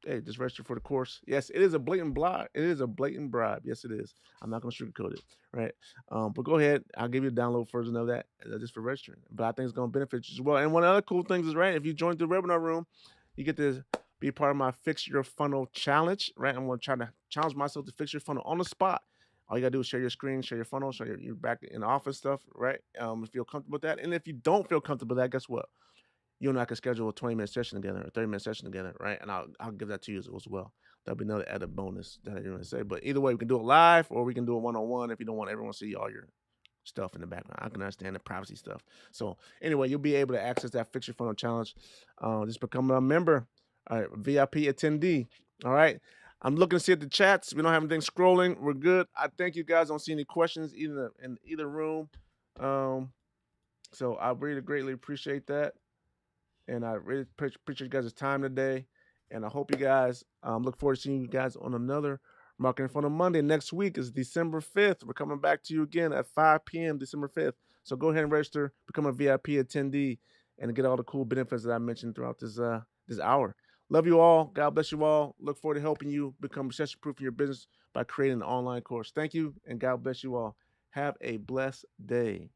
hey, just register for the course. Yes, it is a blatant bribe. It is a blatant bribe. Yes, it is. I'm not going to sugarcoat it, right? But go ahead. I'll give you a download version of that just for registering. But I think it's going to benefit you as well. And one of the other cool things is, right, if you join the webinar room, you get to be part of my Fix Your Funnel challenge, right? I'm going to try to challenge myself to fix your funnel on the spot. All you gotta do is share your screen, share your funnel, share your back in the office stuff, right? If you feel comfortable with that. And if you don't feel comfortable with that, guess what? You and I can schedule a 20-minute session together, a 30-minute session together, right? And I'll give that to you as well. That'll be another added bonus that I didn't really say. But either way, we can do it live or we can do it one-on-one if you don't want everyone to see all your stuff in the background. I can understand the privacy stuff. So anyway, you'll be able to access that Fix Your Funnel challenge. Just become a member, VIP attendee. All right. I'm looking to see at the chats. We don't have anything scrolling. We're good. I thank you guys. Don't see any questions either in either room. So I really greatly appreciate that. And I really appreciate you guys' time today. And I hope you guys look forward to seeing you guys on another Marketing Funnel Monday. Next week is December 5th. We're coming back to you again at 5 p.m. December 5th. So go ahead and register, become a VIP attendee, and get all the cool benefits that I mentioned throughout this hour. Love you all. God bless you all. Look forward to helping you become recession-proof in your business by creating an online course. Thank you, and God bless you all. Have a blessed day.